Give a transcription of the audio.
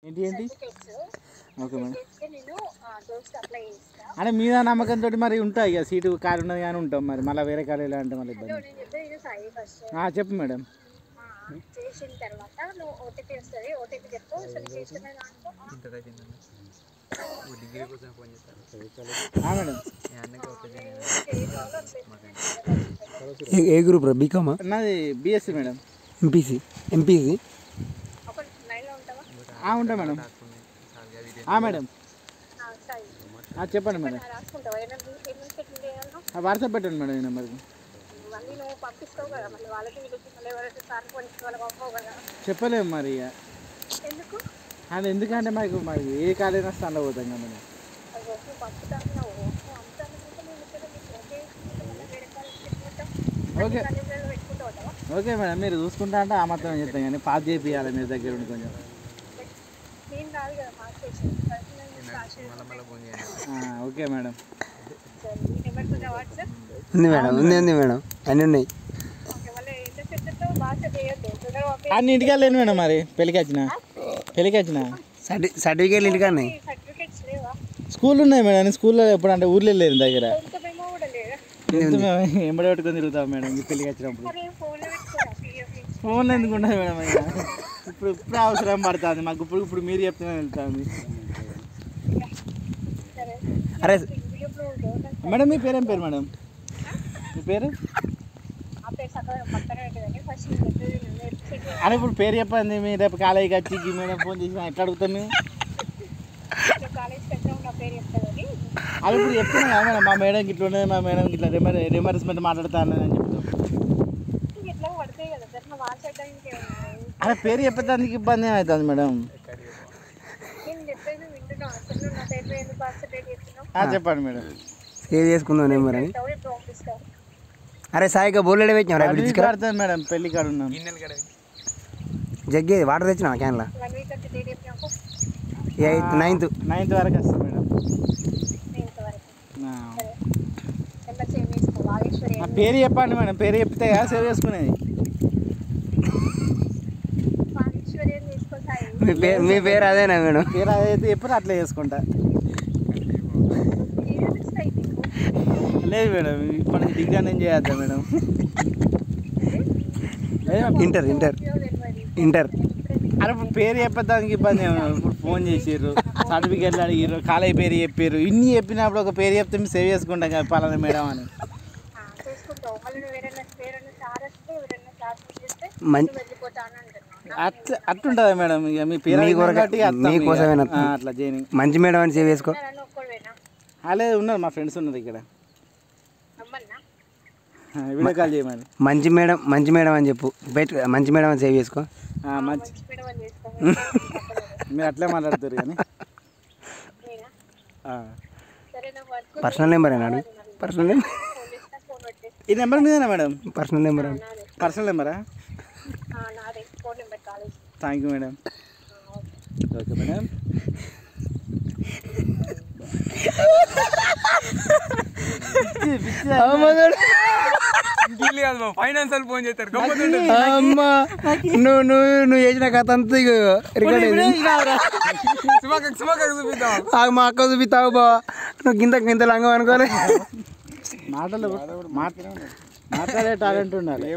ఏంటి ఏంటి okay madam. అంటే మీద నమ్మకంతో మరి ఉంటాయి ఇక సీటు కారు ఉన్నది కానీ ఉంటాం మరి మళ్ళీ వేరే కారు ఎలా అంటే మళ్ళీ ఇబ్బంది. చెప్పు మేడం. చేసిన తర్వాత నువ్వు ఓటీపీ వస్తుంది, ఓటీపీ చెప్పు. మేడం ఏ గ్రూప్ బీకామా? నాది బీఎస్సీ మేడం. ఎంపీసీ ఉంటా మేడం. మేడం చెప్పండి మేడం. వాట్సాప్ పెట్టండి మేడం ఈ నెంబర్కి. చెప్పలేము మరి ఇక అది ఎందుకంటే మాకు మరి ఏ కాలేజ్ వస్తే అందులో పోతాం కదా మేడం. ఓకే ఓకే మేడం, మీరు చూసుకుంటా అంటే ఆ మాత్రం చెప్తాం కానీ పాస్ చేయాలి మీరు దగ్గర ఉండి కొంచెం. Okay madam. ఉంది మేడం, ఉంది మేడం, అన్నీ ఉన్నాయి. అన్ని ఇంటికి వెళ్ళలేను మేడం. మరి పెళ్ళికి వచ్చిన సర్టిఫికేట్లు ఇంటికి ఉన్నాయి. స్కూల్ ఉన్నాయి మేడం. స్కూల్లో ఎప్పుడు అంటే ఊర్లో వెళ్ళలేదు దగ్గర ఎంబడి పెట్టుకొని తిరుగుతాం మేడం. పెళ్ళికి వచ్చినప్పుడు ఫోన్లో ఎందుకు ఉండదు మేడం. ఇక ఇప్పుడు అవసరం పడుతుంది మాకు. ఇప్పుడు మీరు చెప్తూనే వెళ్తుంది. అరే మేడం మీ పేరేం పేరు మేడం? మీ పేరు అరే ఇప్పుడు పేరు చెప్పండి. మీరు రేపు కాలేజీకి వచ్చి మేడం ఫోన్ చేసి ఎట్లా అడుగుతాం మేము? అది ఇప్పుడు చెప్తున్నాం కదా మేడం. మా మేడం ఇట్లా ఉన్నది, మా మేడం ఇట్లా రిమర్స్మెంట్ మాట్లాడతాను అని చెప్తాం. అరే పేరు చెప్పేదానికి ఇబ్బంది అవుతుంది మేడం. చెప్పండి మేడం. సేవ్ చేసుకుందాం నెంబర్ అని. అరే సాయిగా బోర్డు పెట్టినా మేడం. పెళ్లి కాడ ఉన్నాం. జగ్గే వాటర్ తెచ్చినా క్యాన్లా 9th వరకు వస్తాం మేడం. పేరు చెప్పండి మేడం. పేరు చెప్తే కదా సేవ్ చేసుకునేది. మీ పేరు అదేనా మేడం? పేరు అదైతే ఎప్పుడు అట్లా చేసుకుంటా. లేదు మేడం, ఇప్పుడు డిగ్రీ అనేది చేయద్దా మేడం? ఇంటర్ అరే ఇప్పుడు పేరు చెప్పేదానికి ఇబ్బంది ఏమన్నా? ఇప్పుడు ఫోన్ చేసిర్రు, సర్టిఫికేట్లు అడిగిర్రు, కాలేజ్ పేరు చెప్పారు. ఇన్ని చెప్పినప్పుడు ఒక పేరు చెప్తే మేము సేవ్ చేసుకుంటాం కదా పలానా మేడం అని. అట్లుంటుందా మేడం? ఇక మీ పేరు అట్లా చేయని. మంచి మేడం అని సేవ్ చేసుకో. అలాగే ఉన్నారు, మా ఫ్రెండ్స్ ఉన్నారు ఇక్కడ. వీడియో కాల్ చేయమని. మంచి మేడం అని చెప్పు. మంచి మేడం అని సేవ్ చేసుకో. మీరు అట్లే మాట్లాడుతారు కానీ. పర్సనల్ నెంబర్ అన్నాడు. పర్సనల్ నెంబర్ ఈ నెంబర్ మీదేనా మేడం? పర్సనల్ నెంబర్ పర్సనల్ నెంబరా? Thank you madam. Okay madam. Financial phone చేస్తారు. నువ్వు చేసిన కథ అంతా మా అక్క చూపిస్తావు బా. నువ్వు గింత లంగం అనుకోలే. మాటలు మాట్లాడే టాలెంట్ ఉండాలి.